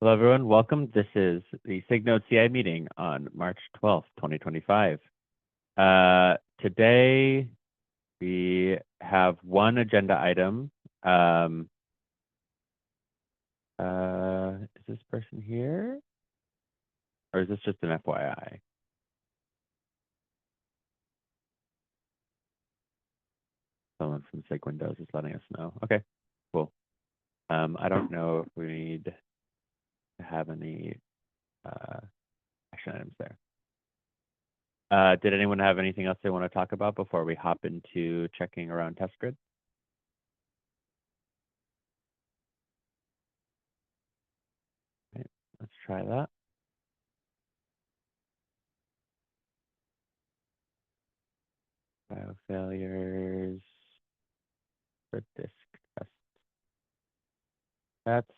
Hello, everyone. Welcome. This is the SIG Node CI meeting on March 12th, 2025. Today, we have one agenda item. Is this person here? Or is this just an FYI? Someone from SIG Windows is letting us know. Okay, cool. I don't know if we need to have any action items there. Did anyone have anything else they want to talk about before we hop into checking around test grid? Okay, let's try that. Failures for disk test. That's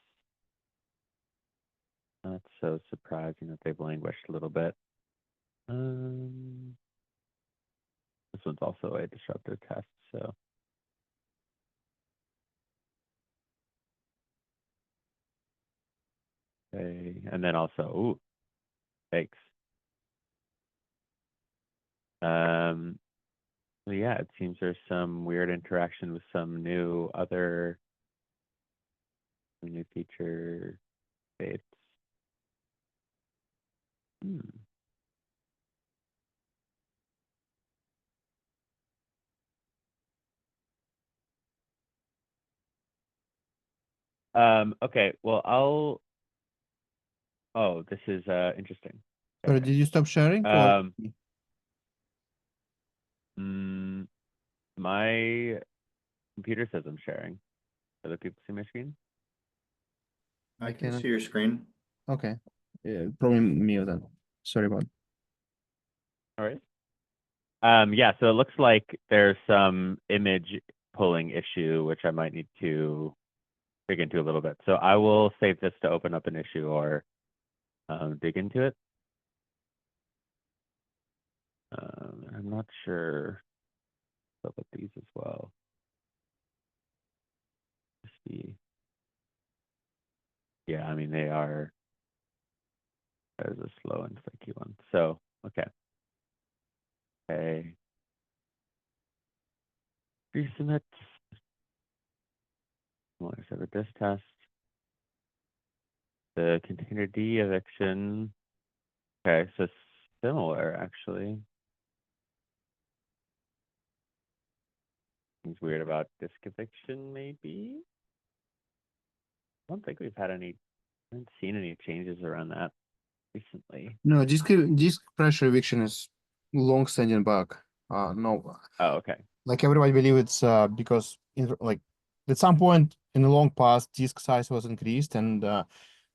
not so surprising that they've languished a little bit. This one's also a disruptor test, so. Okay, and then also, ooh, thanks. So yeah, it seems there's some weird interaction with some new feature states. Okay, well, oh, this is interesting. Sorry, Okay. did you stop sharing? Or... My computer says I'm sharing. Other people see my screen? I can see your screen. Okay. Yeah, probably me then. Sorry about it. All right. Yeah, so it looks like there's some image pulling issue, which I might need to dig into a little bit. So I will save this to open up an issue or dig into it. I'm not sure about these as well. Let's see. Yeah, I mean, there's a slow and flaky one. So, okay. Okay. Resubmit. Let's have a disk test. The container D eviction. Okay, so similar actually. Things weird about disk eviction, maybe. I don't think I haven't seen any changes around that recently. No, disk pressure eviction is long-standing bug. No, Oh, okay. like everybody believe it's because at some point in the long past, disk size was increased, and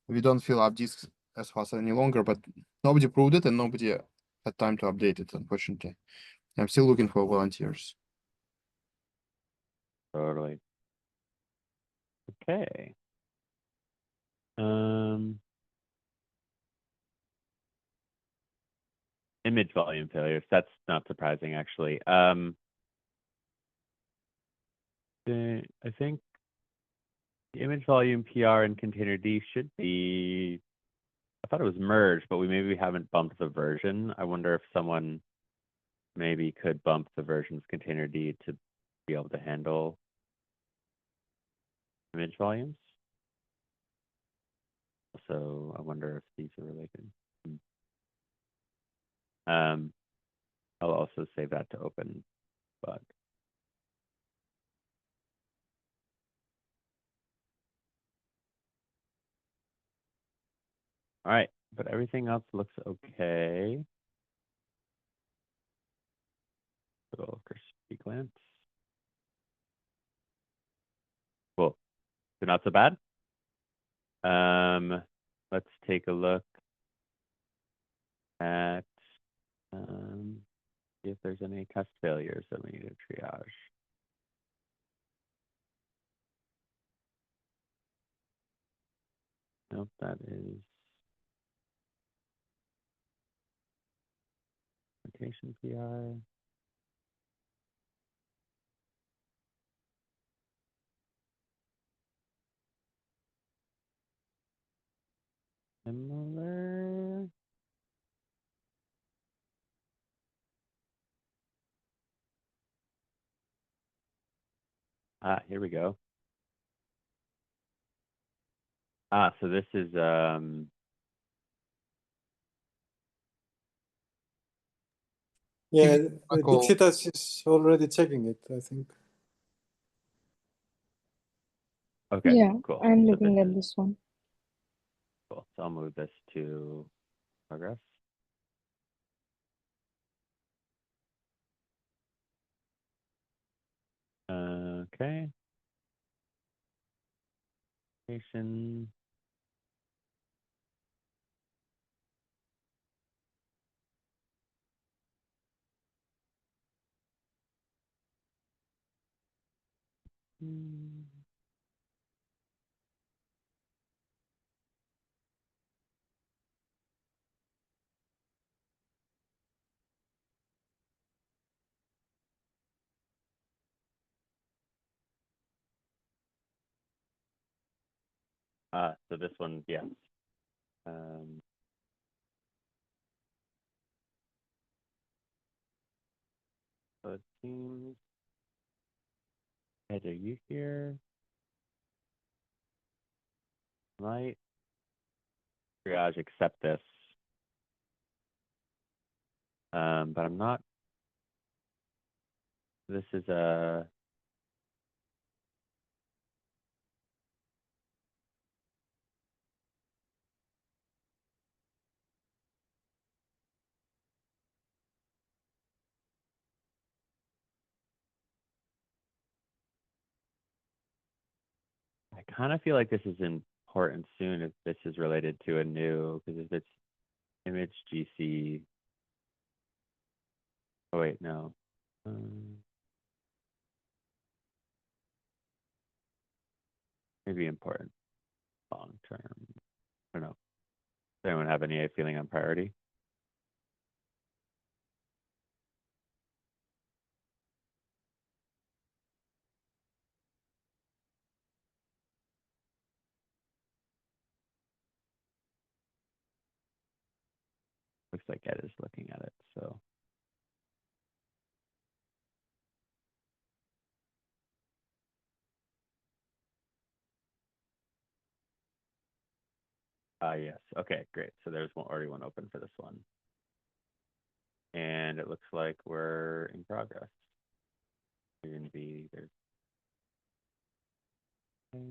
we don't fill up disks as fast any longer. But nobody proved it, and nobody had time to update it. Unfortunately, I'm still looking for volunteers. Totally. Okay. Image volume failures. That's not surprising, actually. I think the image volume PR and container D should be. I thought it was merged, but we haven't bumped the version. I wonder if someone maybe could bump the versions container D to be able to handle image volumes. So I wonder if these are related. I'll also save that to open, but all right, but everything else looks okay. Little crispy glance. Cool. So not so bad. Let's take a look at see if there's any test failures that we need to triage. Nope, that is notation PI. similar. Ah, here we go. Ah, so this is, Yeah, Michael- Dixitas is already checking it, I think. okay, Yeah, cool. I'm So looking this at is this one. cool. So I'll move this to progress. Okay. Station. Hmm. So this one, yes. So it seems. Ed, are you here? Might triage accept this. But I'm not. This is a. I kind of feel like this is important soon if this is related to a new, because if it's image GC. Oh wait, no. Maybe important long term. I don't know. Does anyone have any feeling on priority? Looks like Ed is looking at it, so. Yes, okay, great. So there's already one open for this one. And it looks like we're in progress. We're gonna be, there's. Okay.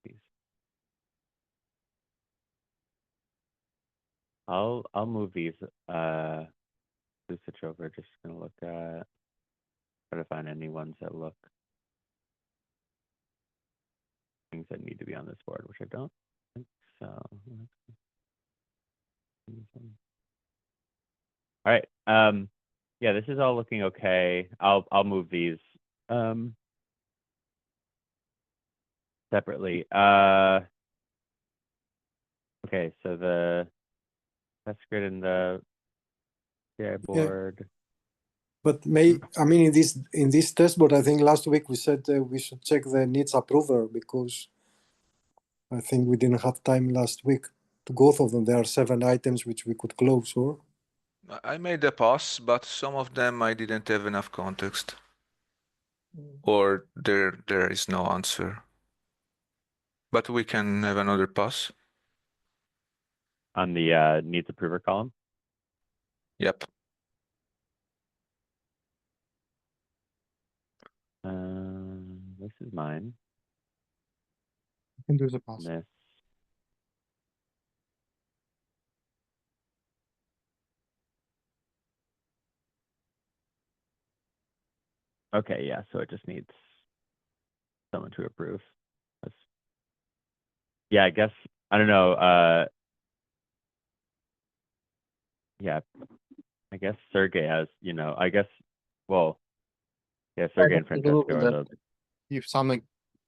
Please. I'll move these, to switch over, just gonna look at, try to find any ones that look. Things that need to be on this board, which I don't think so. All right, yeah, this is all looking okay. I'll move these, separately. Okay, so the test grid and the CI board. But I mean, in this test board, I think last week we said we should check the needs approver because I think we didn't have time last week to go through them. There are 7 items which we could close, or? I made a pass, but some of them I didn't have enough context. Or there is no answer. But we can have another pass. On the needs approver column. Yep. This is mine. You can do the pass. This. Okay, yeah, so it just needs someone to approve. That's... Yeah, I guess, I don't know, yeah, I guess Sergey has, I guess, well, yeah, Sergey and Francesco are the, If something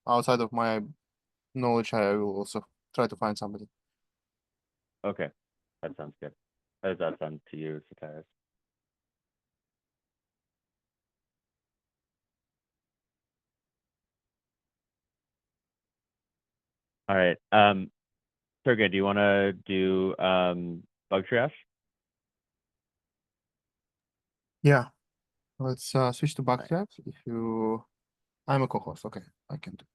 outside of my knowledge, I will also try to find somebody. Okay, that sounds good. How does that sound to you, Satiris? All right, Sergey, do you want to do bug triage? Yeah. Let's switch to Right. Backtrack. If you, I'm a co-host. Okay, I can do.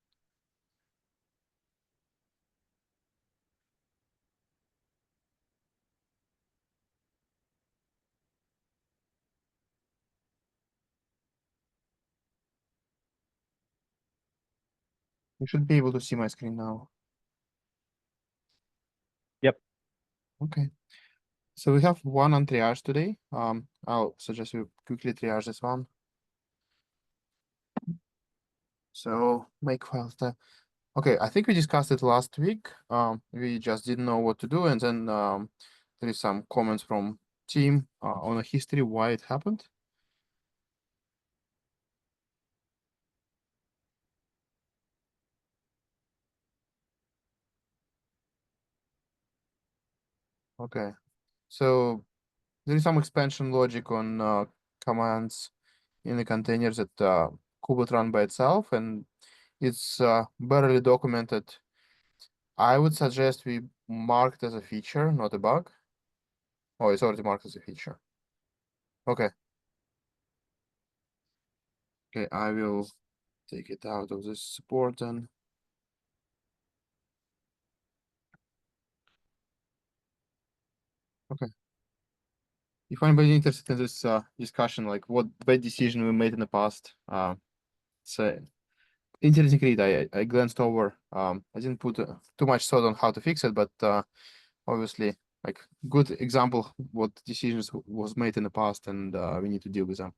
You should be able to see my screen now. Yep. Okay. So we have one on triage today. I'll suggest you quickly triage this one. So make files there. Okay, I think we discussed it last week. We just didn't know what to do, and then there is some comments from team on a history why it happened. Okay, so there is some expansion logic on commands in the containers that Kubot run by itself, and it's barely documented. I would suggest we mark it as a feature, not a bug. Oh, it's already marked as a feature. Okay. Okay, I will take it out of this support then. Okay. If anybody interested in this discussion, like what bad decision we made in the past, it's a interesting read. I glanced over. I didn't put too much thought on how to fix it, but obviously, like good example what decisions was made in the past, and we need to deal with them.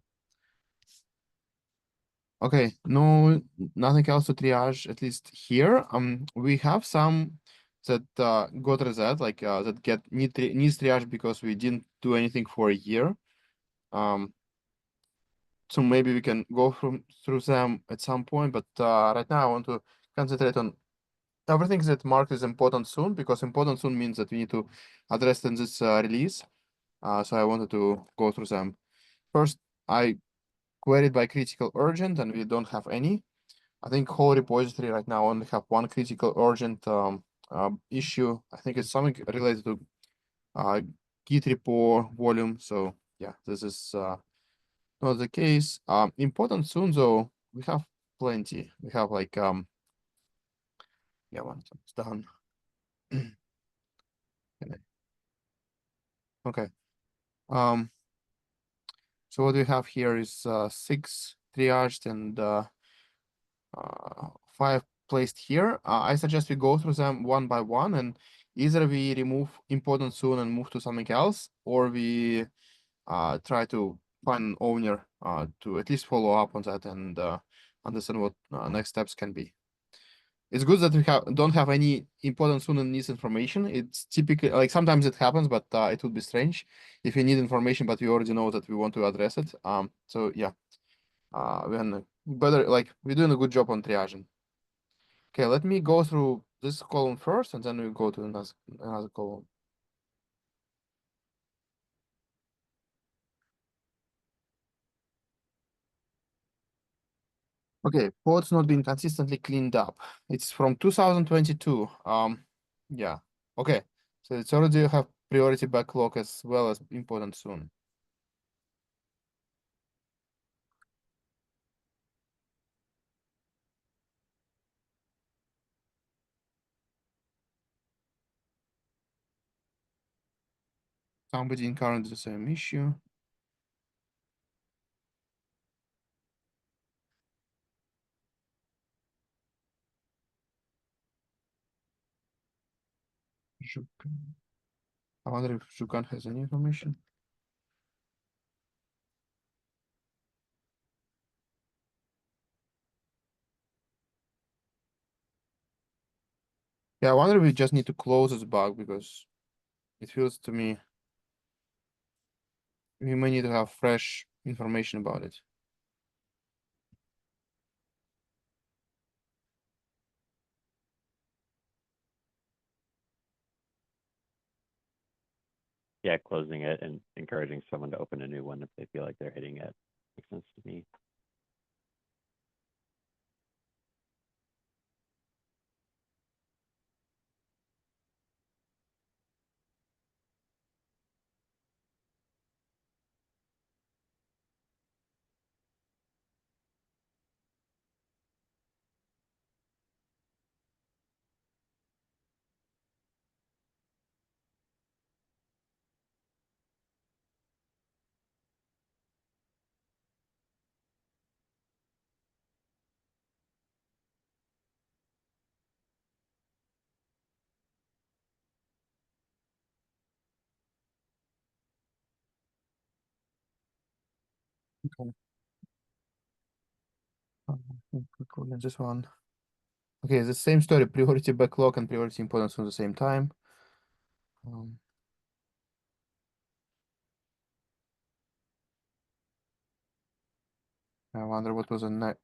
Okay, no, nothing else to triage, at least here. We have some that got reset, like that needs triage because we didn't do anything for a year. So maybe we can go through them at some point, but right now I want to concentrate on everything that marked as important soon, because important soon means that we need to address in this release. So I wanted to go through them. First, I queried by critical urgent, and we don't have any. I think whole repository right now only have one critical urgent issue. I think it's something related to Git repo volume. So yeah, this is not the case. Important soon though, we have plenty. We have like yeah, one it's done. Okay. So what we have here is 6 triaged and 5 placed here. I suggest we go through them one by one, and either we remove important soon and move to something else, or we try to find an owner to at least follow up on that and understand what next steps can be. It's good that we don't have any important soon and needs information. It's typically like sometimes it happens, but it would be strange if we need information, but we already know that we want to address it. So yeah, we're better, like we're doing a good job on triaging. Okay, let me go through this column first, and then we go to another column. Okay, pod's not been consistently cleaned up. It's from 2022. Yeah. Okay. So it's already have priority backlog as well as important soon. Somebody encountered the same issue. Zhukan. I wonder if Zhukan has any information. Yeah, I wonder if we just need to close this bug because it feels to me we may need to have fresh information about it. yeah, closing it and encouraging someone to open a new one if they feel like they're hitting it. Makes sense to me. This one. Okay, the same story. Priority backlog and priority importance at the same time. I wonder what was the next.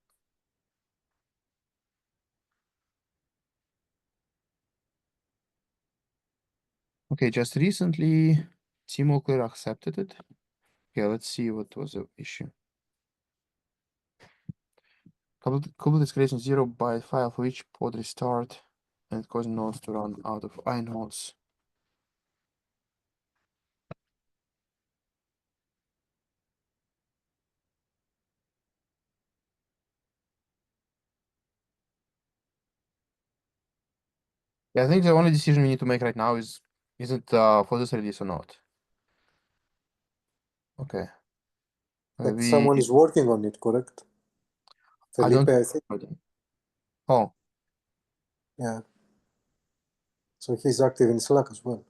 Okay, just recently, Timo Clear accepted it. Okay, let's see what was the issue. Kubernetes creation 0 byte file for each pod restart and causing nodes to run out of inodes. Yeah, I think the only decision we need to make right now is it for this release or not? Okay. But We someone is working on it, correct? I don't Felipe, I think. Oh, Yeah. So he's active in Slack as well.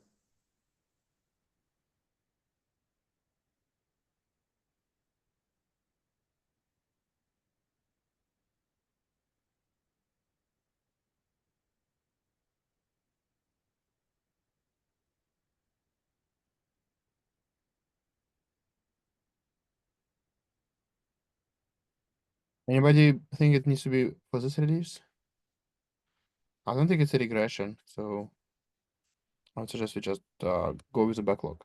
anybody think it needs to be for this release? I don't think it's a regression, so I would suggest we just go with the backlog.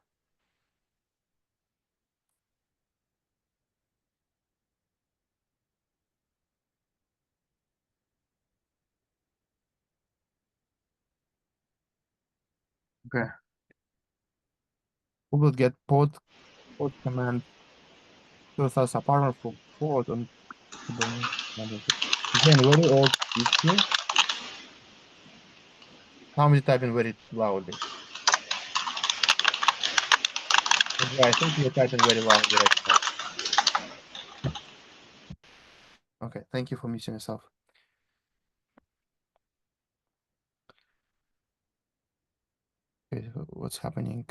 Okay. We will get pod command to us a partner for pod on Kubernetes. Again, very old issue. Somebody typing very loudly. Yeah, I think you're typing very loudly right now. Okay, thank you for muting yourself. Okay, so what's happening?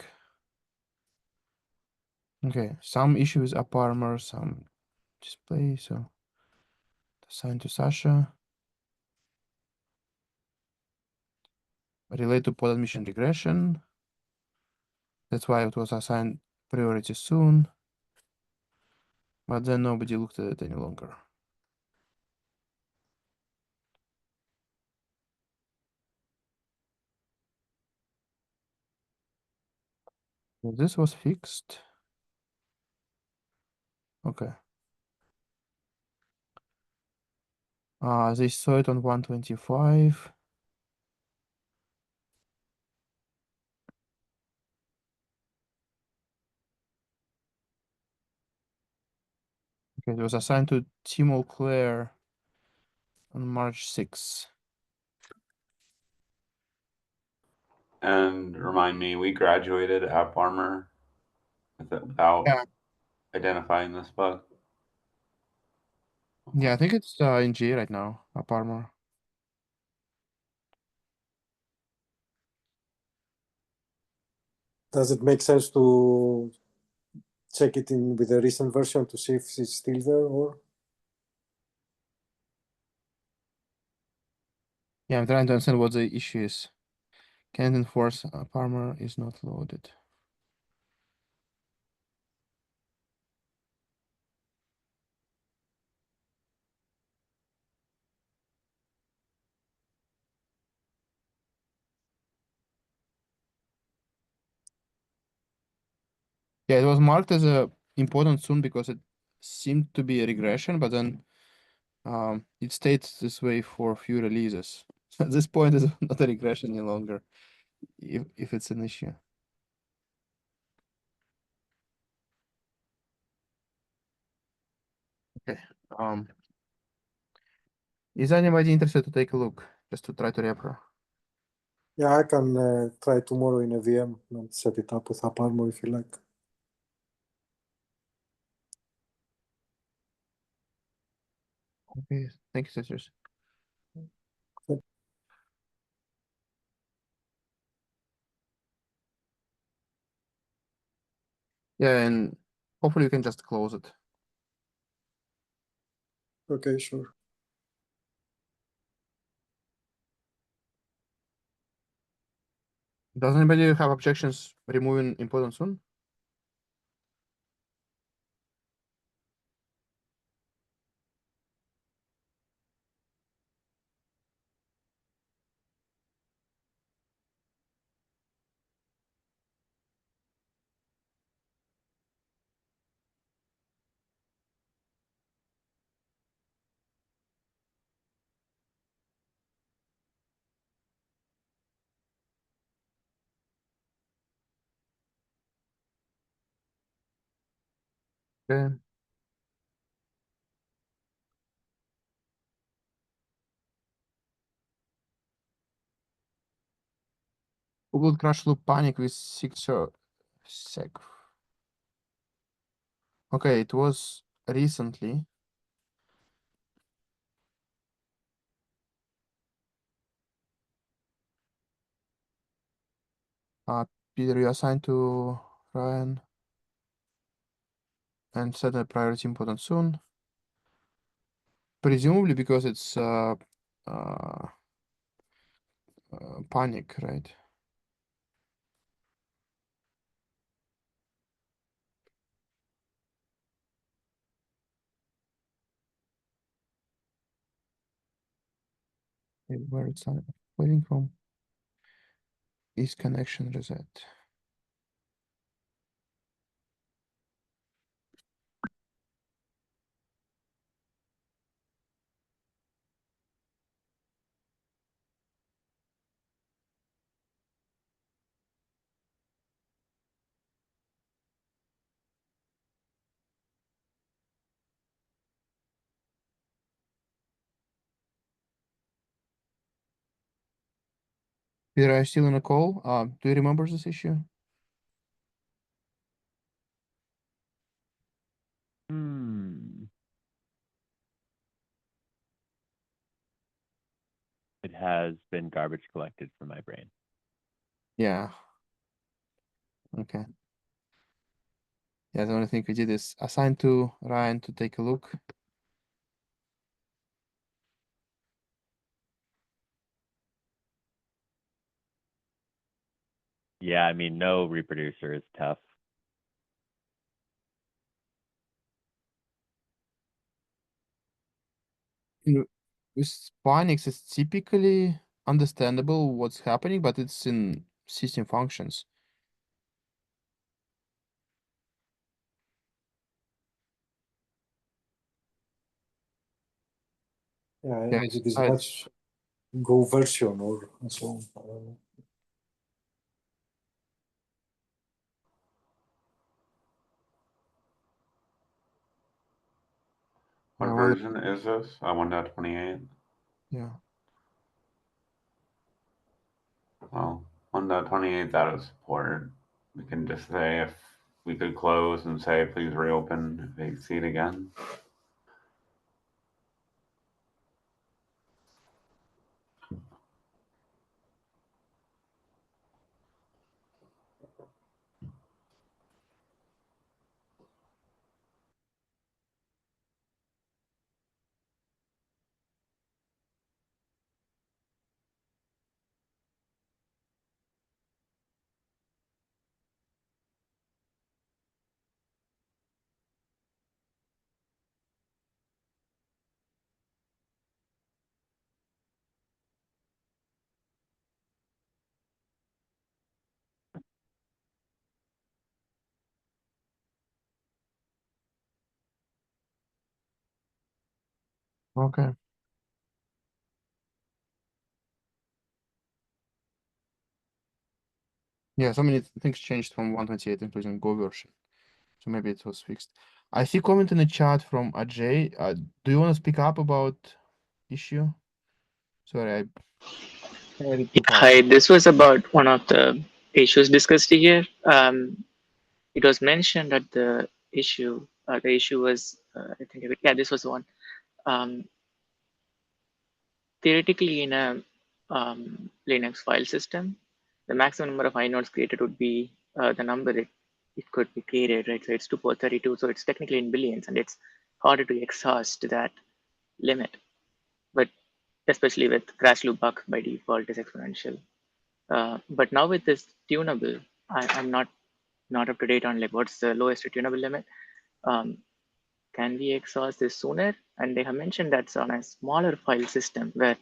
Okay, some issues are armor, some display, so assign to Sasha. Relate to pod admission regression. That's why it was assigned priority soon. But then nobody looked at it any longer. So this was fixed. Okay. They saw it on 125. Okay, it was assigned to Timo Claire on March 6th. And remind me, we graduated App Armor without Yeah. identifying this bug. Yeah, I think it's in G right now, AppArmor. Does it make sense to check it in with the recent version to see if it's still there or? Yeah, I'm trying to understand what the issue is. Can't enforce AppArmor is not loaded. Yeah, it was marked as a important soon because it seemed to be a regression, but then it stayed this way for a few releases. At this point, it's not a regression any longer, if it's an issue. Okay. Is anybody interested to take a look just to try to repro? Yeah, I can try tomorrow in a VM and set it up with AppArmor if you like. Okay, thank you, sisters. Yeah, and hopefully you can just close it. Okay, sure. Does anybody have objections removing important soon? Okay. Google crash loop panic with sec. Okay, it was recently. Peter, you assigned to Ryan and set a priority important soon. Presumably because it's panic, right? Where it's waiting from is connection reset. Peter, are you still on a call? Do you remember this issue? It has been garbage collected from my brain. Yeah. Okay. Yeah, the only thing we did is assign to Ryan to take a look. Yeah, I mean, no reproducer is tough. With Phoenix, it's typically understandable what's happening, but it's in system functions. Yeah, Yeah, maybe it's this besides. much Go version or so on. I don't know. What well, version is this? 1.28? yeah. Well, 1.28 out of support. We can just say if we could close and say, please reopen if they exceed again. Okay. Yeah, so many things changed from 128, including Go version. So maybe it was fixed. I see comment in the chat from Ajay. Do you want to speak up about issue? Sorry, I read too fast. Hi, this was about one of the issues discussed here. It was mentioned that the issue was, I think, yeah, this was the one. Theoretically, in a Linux file system, the maximum number of inodes created would be the number it could be created, right? So it's 2 power 32, so it's technically in billions, and it's harder to exhaust that limit. But especially with crash loop bug by default is exponential. But now with this tunable, I'm not up to date on like what's the lowest tunable limit. Can we exhaust this sooner? And they have mentioned that's on a smaller file system where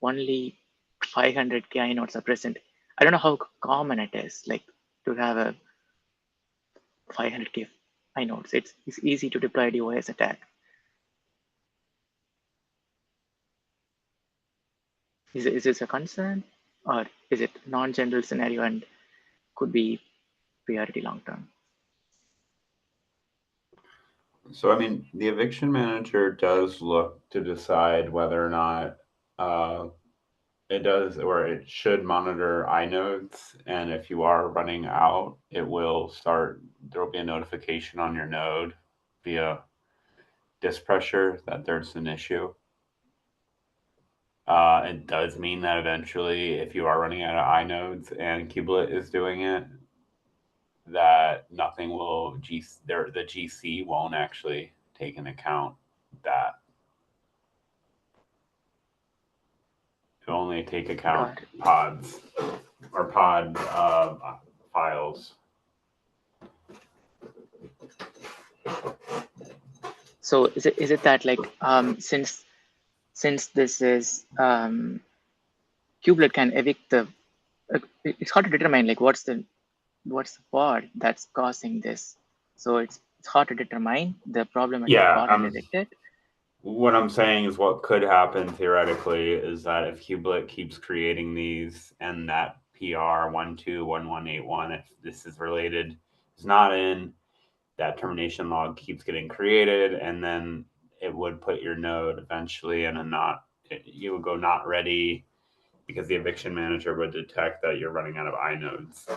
only 500k inodes are present. I don't know how common it is, like to have a 500k inodes. It's easy to deploy a DOS attack. Is this a concern, or is it non-general scenario and could be priority long term? So, I mean, the eviction manager does look to decide whether or not it does or it should monitor inodes. And if you are running out, it will start, there will be a notification on your node via disk pressure that there's an issue. It does mean that eventually, if you are running out of inodes and Kubelet is doing it, that nothing will the GC won't actually take into account that. It'll only take account pods or pod files. So is it that like since this is kubelet can evict the it's hard to determine like what's the pod that's causing this. So it's hard to determine the problematic pod and evict it. What I'm saying is what could happen theoretically is that if Kubelet keeps creating these and that PR 121181, if this is related, is not in, that termination log keeps getting created, and then it would put your node eventually in a you would go not ready because the eviction manager would detect that you're running out of inodes.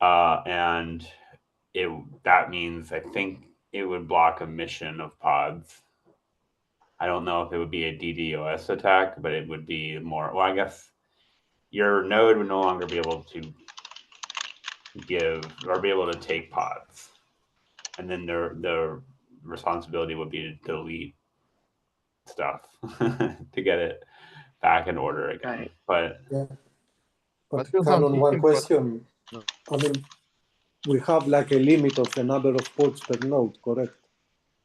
And that means I think it would block emission of pods. I don't know if it would be a DDoS attack, but it would be more, well, I guess your node would no longer be able to give or be able to take pods. And then the responsibility would be to delete stuff to get it back in order again. Right. But Yeah. But still Canon, some one system question. I mean, we have like a limit of the number of ports per node, correct?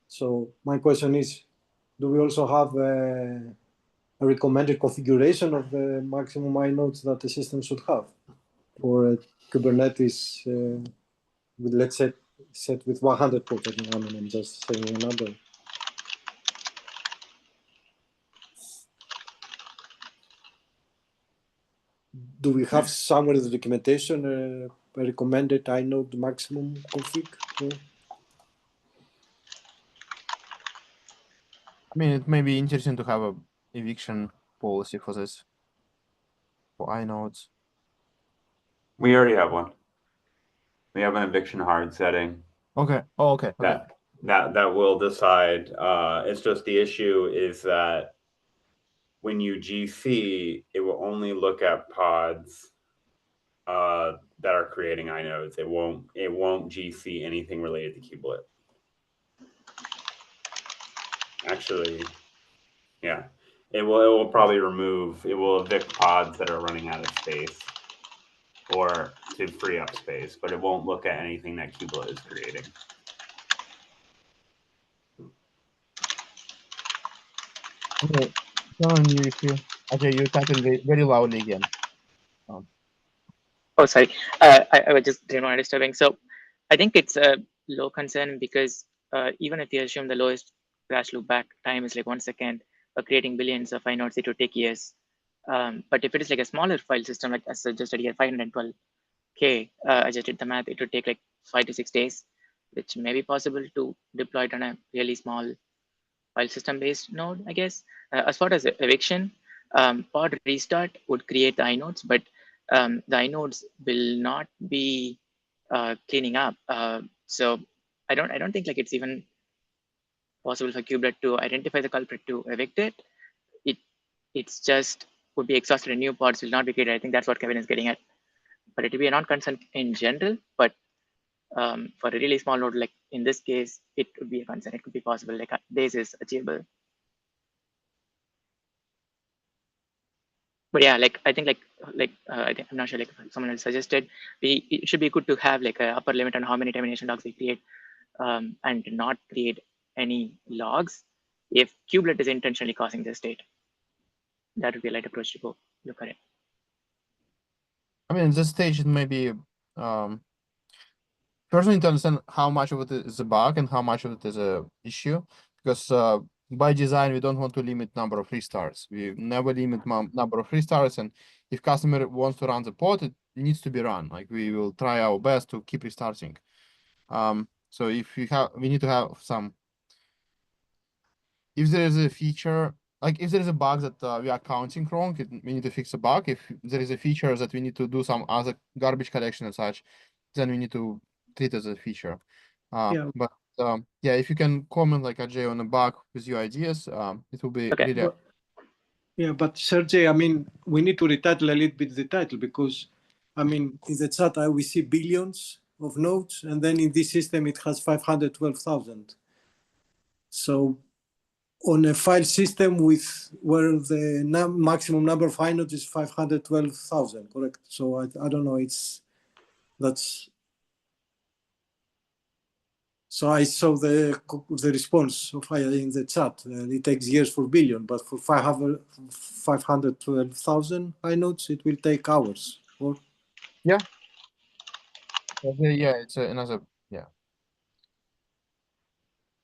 So my question is, do we also have a recommended configuration of the maximum inodes that the system should have for Kubernetes with, let's say, set with 100 ports? I mean, I'm just saying a number. Do we have somewhere in the documentation a recommended inode maximum config? I mean, it may be interesting to have a eviction policy for this, for inodes. we already have one. We have an eviction hard setting. Okay. Oh, okay. Okay. That will decide. It's just the issue is that when you GC, it will only look at pods that are creating inodes. It won't GC anything related to kubelet. Actually, yeah. It will probably it will evict pods that are running out of space or to free up space, but it won't look at anything that kubelet is creating. Okay. Okay, you're typing very loudly again. Oh, sorry. I was just didn't want disturbing. So I think it's a low concern because even if you assume the lowest crash loop back time is like 1 second. For creating billions of inodes, it would take years. But if it is like a smaller file system, like as suggested here, 512K, I just did the math, it would take like 5 to 6 days, which may be possible to deploy it on a really small file system based node, I guess. As far as eviction, pod restart would create the inodes, but the inodes will not be cleaning up. So I don't think like it's even possible for kubelet to identify the culprit to evict it. It's just would be exhausted and new pods will not be created. I think that's what Kevin is getting at. But it will be a non-concern in general, but for a really small node, like in this case, it would be a concern. It could be possible, like days is achievable. But yeah, like I think I think I'm not sure, like someone else suggested, it should be good to have like a upper limit on how many termination logs we create, and not create any logs if kubelet is intentionally causing the state. That would be a light approach to go look at it. I mean, at this stage, it may be personally to understand how much of it is a bug and how much of it is a issue, because by design we don't want to limit number of restarts. We never limit number of restarts, and if customer wants to run the pod, it needs to be run. Like we will try our best to keep restarting. So if we need to have some. If there is a feature, like if there is a bug that we are counting wrong, we need to fix a bug. If there is a feature that we need to do some other garbage collection and such, then we need to treat it as a feature. Yeah. But yeah, if you can comment like Ajay on a bug with your ideas, it will be Okay. really. Yeah, but Sergey, I mean, we need to retitle a little bit the title, because, I mean, in the chat we see billions of nodes, and then in this system it has 512,000. So on a file system where the maximum number of inodes is 512,000, correct? So I don't know. That's. So I saw the response of Aya in the chat. It takes years for billion, but for 512,000 inodes, it will take hours. Or Yeah, it's another. Yeah.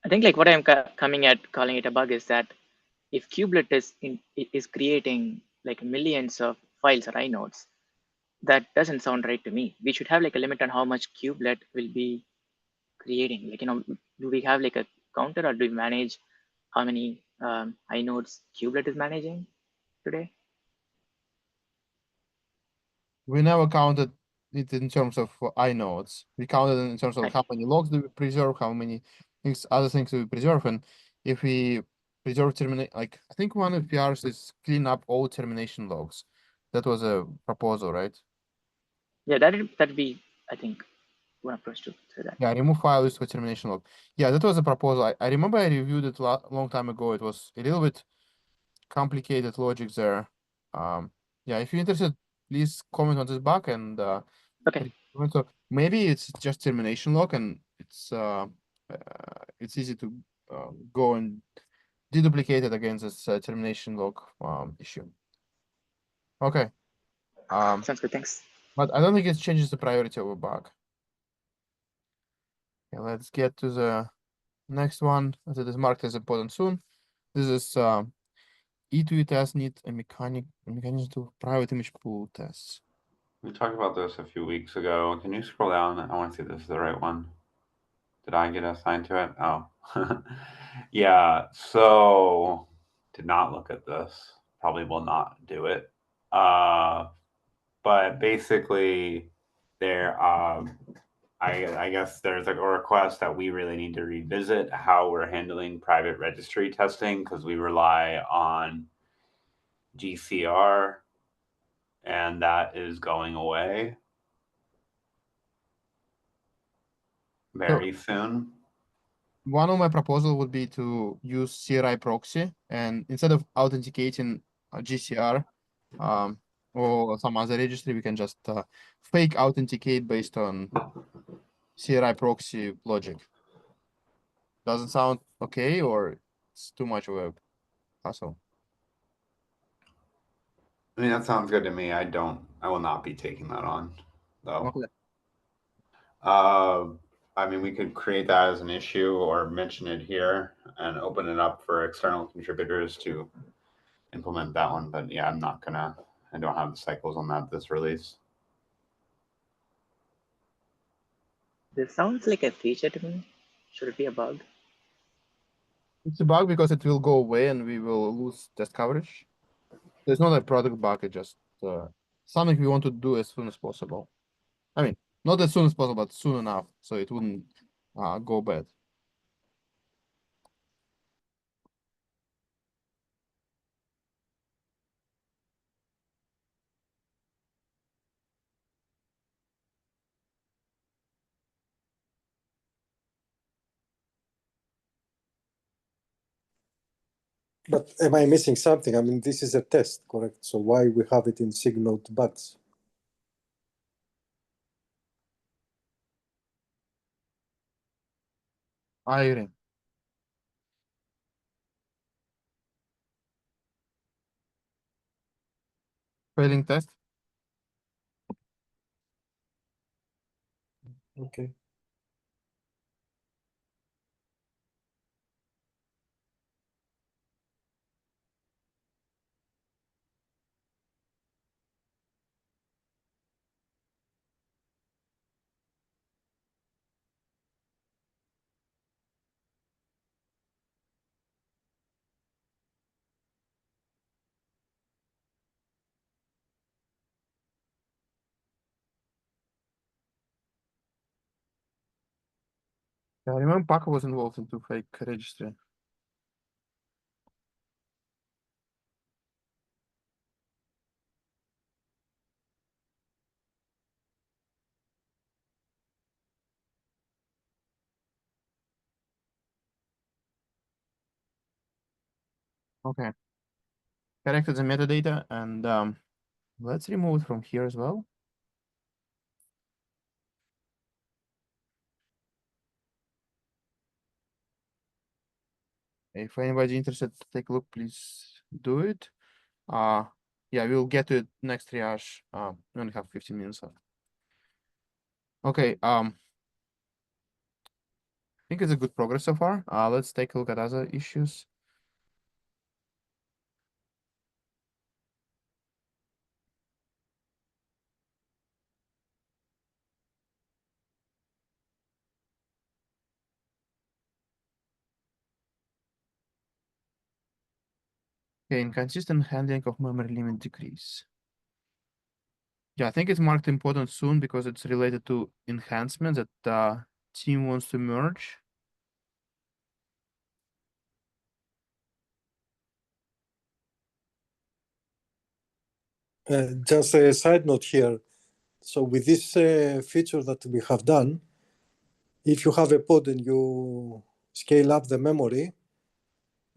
I think like what I'm coming at calling it a bug is that if kubelet is creating like millions of files or inodes, that doesn't sound right to me. We should have like a limit on how much kubelet will be creating. Like, do we have like a counter, or do we manage how many inodes kubelet is managing today? We never counted it in terms of inodes. We counted in terms of Right. how many logs do we preserve, how many other things do we preserve, and if we preserve like I think one of the PRs is clean up all termination logs. That was a proposal, right? Yeah, that'd be, I think, one approach to say that. Yeah, remove file list for termination log. Yeah, that was a proposal. I remember I reviewed it a long time ago. It was a little bit complicated logic there. Yeah, if you're interested, please comment on this bug and Okay. so maybe it's just termination log and it's easy to go and deduplicate it against this termination log issue. Okay. Sounds good. Thanks. But I don't think it changes the priority of a bug. Okay, let's get to the next one that is marked as important soon. This is E2E test need a mechanism to private image pool tests. We talked about this a few weeks ago. Can you scroll down? I want to see if this is the right one. Did I get assigned to it? Oh, yeah. So did not look at this. Probably will not do it. But basically, there. I guess there's a request that we really need to revisit how we're handling private registry testing, because we rely on GCR, and that is going away very soon. One of my proposal would be to use CRI proxy, and instead of authenticating GCR or some other registry, we can just fake authenticate based on CRI proxy logic. Doesn't sound okay, or it's too much of a hassle? I mean, that sounds good to me. I will not be taking that on, though. Okay. I mean, we could create that as an issue or mention it here. and open it up for external contributors to implement that one. But yeah, I don't have the cycles on that this release. This sounds like a feature to me. Should it be a bug? It's a bug because it will go away and we will lose test coverage. It's not a product bug, it's just something we want to do as soon as possible. I mean, not as soon as possible, but soon enough, so it wouldn't go bad. But am I missing something? I mean, this is a test, correct? So why we have it in SIG Node bugs? I agree. Failing test. Okay. Yeah, I remember Paco was involved into fake registry. Okay. Corrected the metadata and let's remove it from here as well. If anybody interested to take a look, please do it. Yeah, we'll get to it next triage. We only have 15 minutes left. Okay, I think it's a good progress so far. Let's take a look at other issues. Okay, inconsistent handling of memory limit decrease. Yeah, I think it's marked important soon because it's related to enhancements that team wants to merge. Just a side note here. So with this feature that we have done, if you have a pod and you scale up the memory,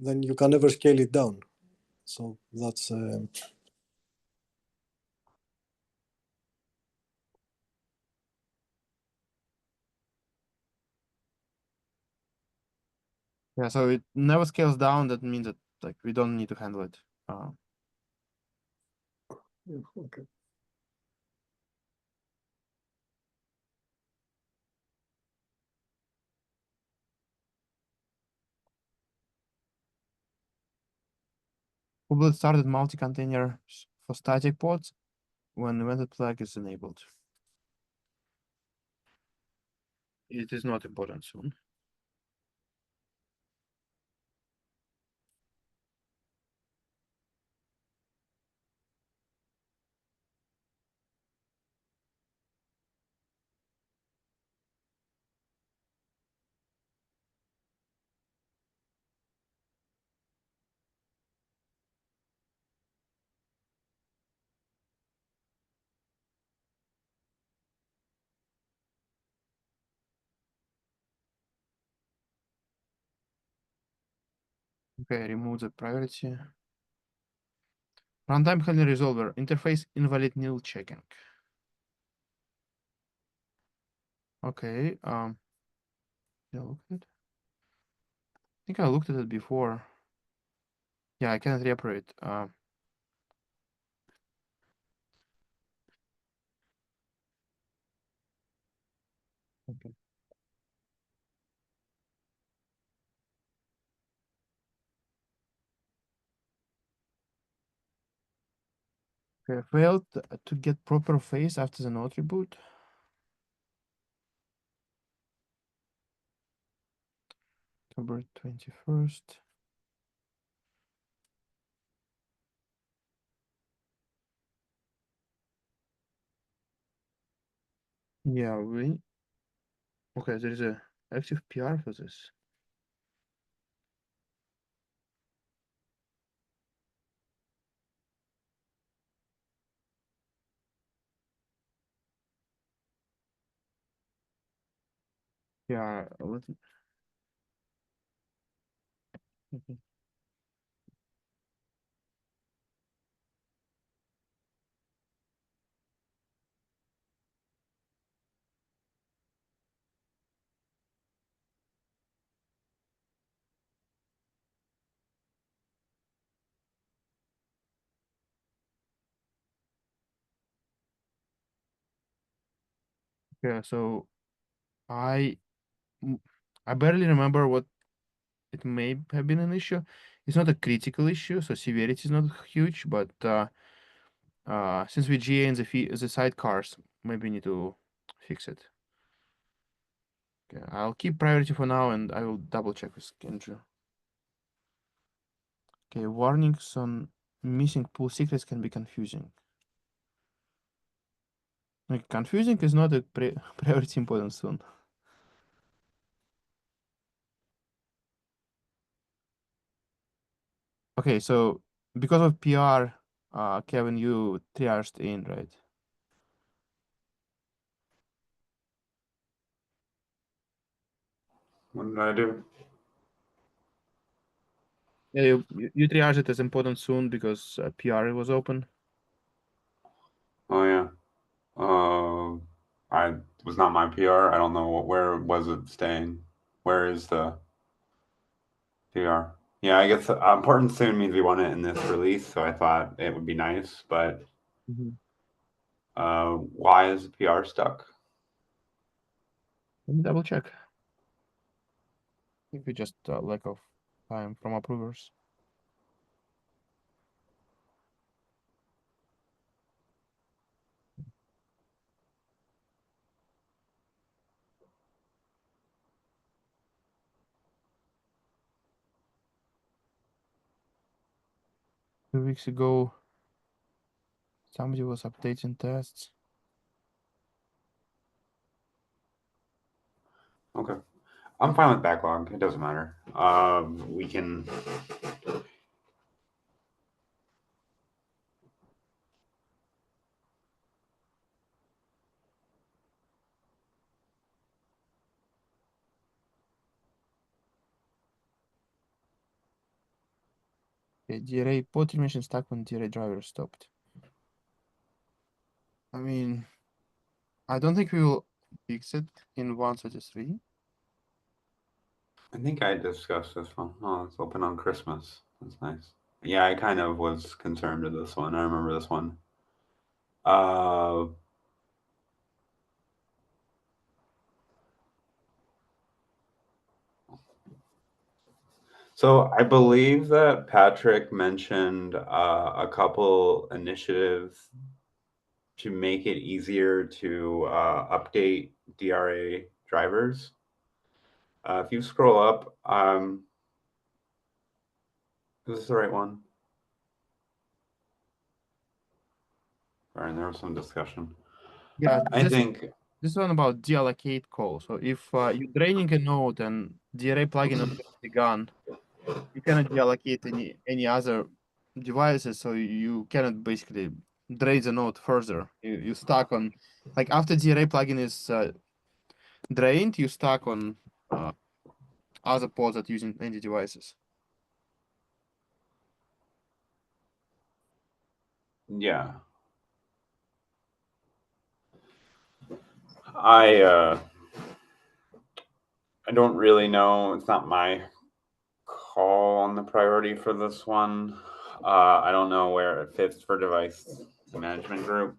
then you can never scale it down. So that's Yeah, so it never scales down. That means that like we don't need to handle it. okay. Kubernetes started multi-container for static pods when evented flag is enabled. It is not important soon. Okay, remove the priority. Runtime handling resolver, interface invalid nil checking. Okay, yeah, look at it. I think I looked at it before. Yeah, I cannot reoperate. Okay. Okay, failed to get proper face after the node reboot. October 21st. Yeah, okay, there is a active PR for this. Yeah, let me. Mhm. Yeah, so I m- I barely remember what it may have been an issue. It's not a critical issue, so severity is not huge, but since we GA in the sidecars, maybe we need to fix it. Okay, I'll keep priority for now, and I will double check with Kendra. Okay, warnings on missing pool secrets can be confusing. Like, confusing is not a priority important soon. Okay, so because of PR, Kevin, you triaged in, right? What did I do? Yeah, you triaged it as important soon because PR was open. Oh yeah. I was not my PR. I don't know where was it staying. Where is the PR? Yeah, I guess important soon means we want it in this release, so I thought it would be nice, but why is the PR stuck? Let me double check. I think we just lack of time from approvers. Two weeks ago, somebody was updating tests. Okay. I'm fine with backlog. It doesn't matter. We can. Okay, DRA pod dimension stuck when DRA driver stopped. I mean, I don't think we will fix it in 133. I think I discussed this one. Oh, it's open on Christmas. That's nice. Yeah, I kind of was concerned with this one. I remember this one. So I believe that Patrick mentioned a couple initiatives to make it easier to update DRA drivers. If you scroll up, is this the right one? Sorry, there was some discussion. Yeah, I think this one about deallocate call. So if you're draining a node and DRA plugin already begun, you cannot deallocate any other devices, so you cannot basically drain the node further. You stuck on, like, after DRA plugin is drained, you stuck on other pods that using any devices. yeah. I don't really know. It's not my call on the priority for this one. I don't know where it fits for device management group.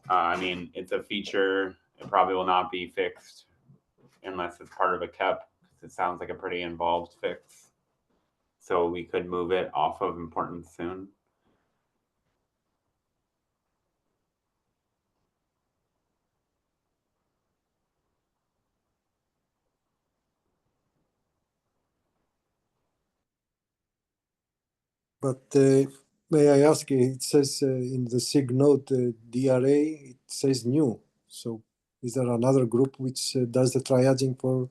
I mean, it's a feature. It probably will not be fixed unless it's part of a KEP. It sounds like a pretty involved fix. So we could move it off of important soon. But may I ask, it says in the SIG node DRA, it says new. So is there another group which does the triaging for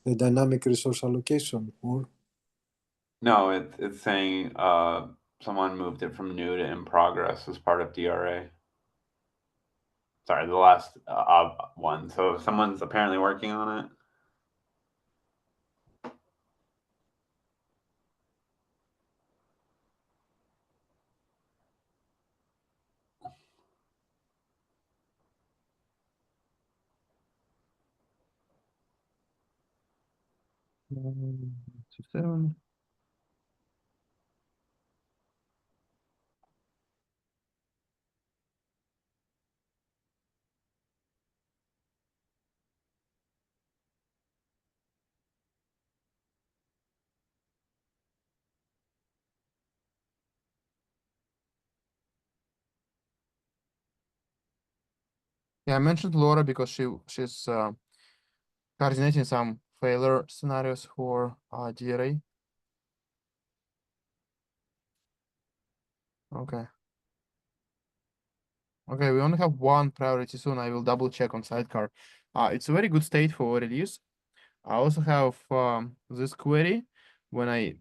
the dynamic resource allocation? Or No, it's saying someone moved it from new to in progress as part of DRA. Sorry, the last one. So someone's apparently working on it. To 7. Yeah, I mentioned Laura because she's coordinating some failure scenarios for DRA. Okay. Okay, we only have one priority soon. I will double check on sidecar. It's a very good state for release. I also have this query when I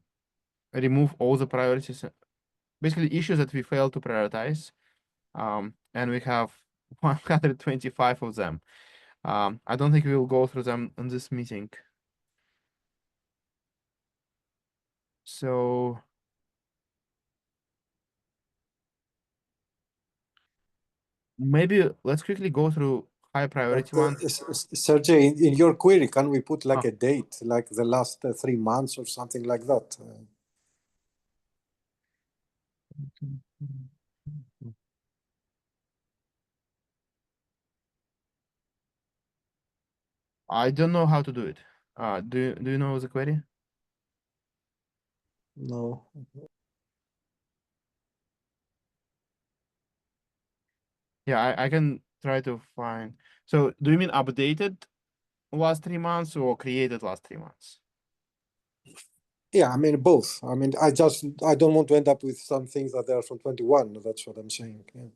remove all the priorities, basically issues that we failed to prioritize. And we have 125 of them. I don't think we will go through them in this meeting. So maybe let's quickly go through high priority ones. Sergey, in your query, can we put like Oh. a date, like the last 3 months or something like that? I don't know how to do it. Do you know the query? No. Yeah, I can try to find. So do you mean updated last 3 months or created last 3 months? Yeah, I mean both. I mean, I don't want to end up with some things that are from 21. That's what I'm saying. Yeah.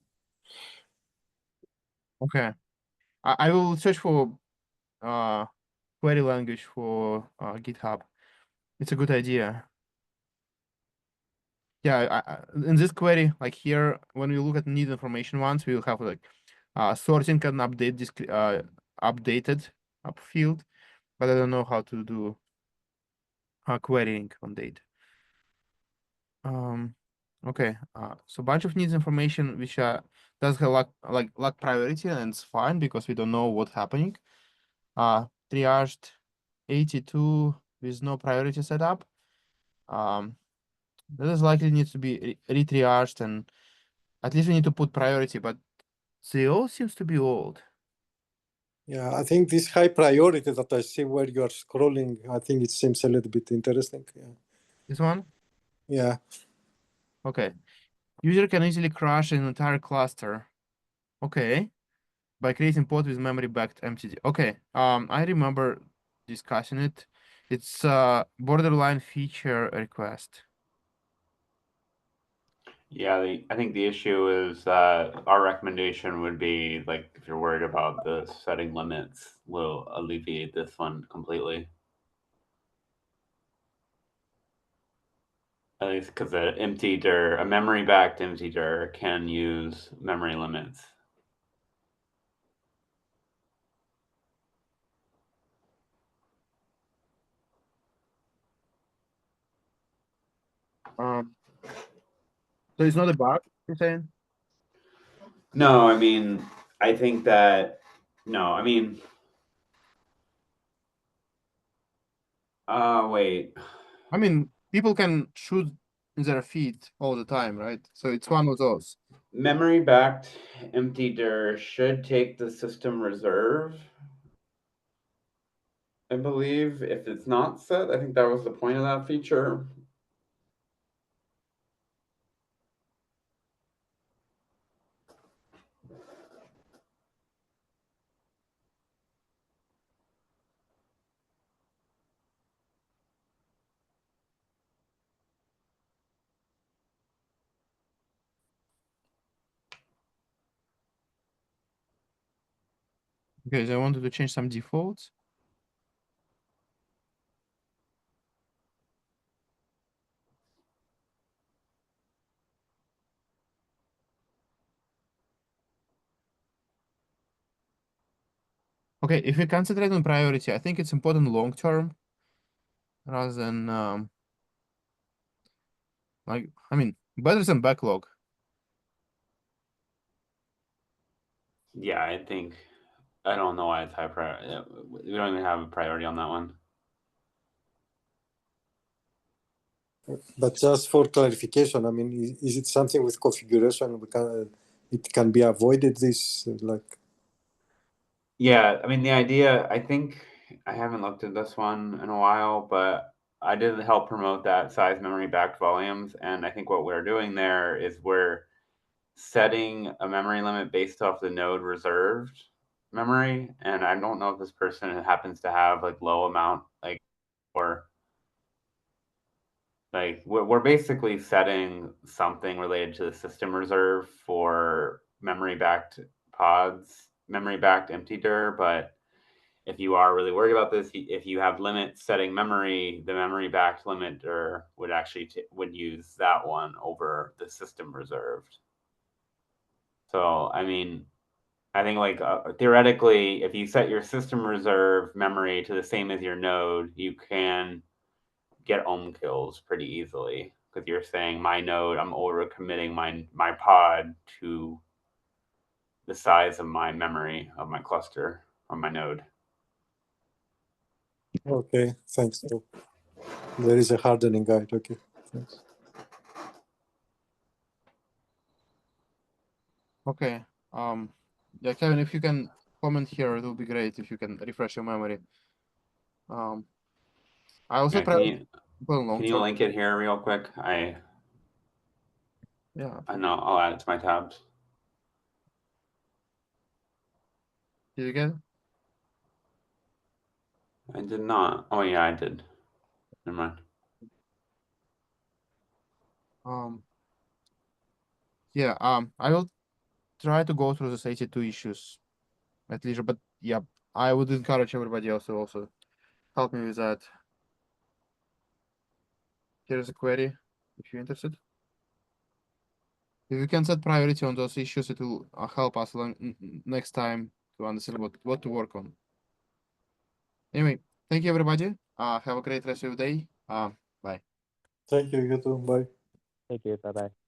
Okay. I will search for query language for GitHub. It's a good idea. Yeah, in this query, like here, when we look at need information ones, we will have like sorting and update this updated up field, but I don't know how to do querying on date. Okay, so bunch of needs information which does have lack priority, and it's fine because we don't know what's happening. Triaged 82 with no priority setup. That is likely needs to be re-triaged, and at least we need to put priority, but CO seems to be old. Yeah, I think this high priority that I see where you are scrolling, I think it seems a little bit interesting. Yeah. This one? Yeah. Okay. User can easily crash an entire cluster. Okay. By creating pod with memory backed MTD. Okay. I remember discussing it. It's a borderline feature request. Yeah, I think the issue is that our recommendation would be like if you're worried about the setting limits, we'll alleviate this one completely. At least because a memory-backed empty dir can use memory limits. So it's not a bug, you're saying? No, I mean, I think that no, I mean, wait. I mean, people can shoot in their feet all the time, right? So it's one of those. Memory-backed empty dir should take the system reserve. I believe if it's not set, I think that was the point of that feature. Okay, so I wanted to change some defaults. Okay, if we concentrate on priority, I think it's important long term rather than like, I mean, better than backlog. Yeah, I think I don't know why it's high priority. We don't even have a priority on that one. But just for clarification, I mean, is it something with configuration we can it can be avoided? This like Yeah, I mean the idea. I think I haven't looked at this one in a while, but I did help promote that size memory backed volumes, and I think what we're doing there is we're setting a memory limit based off the node reserved memory, and I don't know if this person happens to have like low amount or like we're basically setting something related to the system reserve for memory backed pods, memory backed empty dir. But if you are really worried about this, if you have limits setting memory, the memory backed limiter would actually would use that one over the system reserved. So I mean, I think like theoretically, if you set your system reserve memory to the same as your node, you can get ohm kills pretty easily because you're saying my node, I'm over committing my pod to the size of my memory of my cluster or my node. okay, thanks. So there is a hardening guide. Okay, thanks. Okay. Yeah, Kevin, if you can comment here, it will be great if you can refresh your memory. I also Yeah, prioritize long can you term. link it here real quick? Yeah. I know I'll add it to my tabs. Did you get it? I did not. Oh yeah, I did. Never mind. Yeah, I will try to go through the 82 issues at leisure, but yeah, I would encourage everybody else to also help me with that. Here's a query if you're interested. If you can set priority on those issues, it will help us next time to understand what to work on. Anyway, thank you everybody. Have a great rest of your day. Bye. Thank you. You too. Bye. Thank you. Bye bye.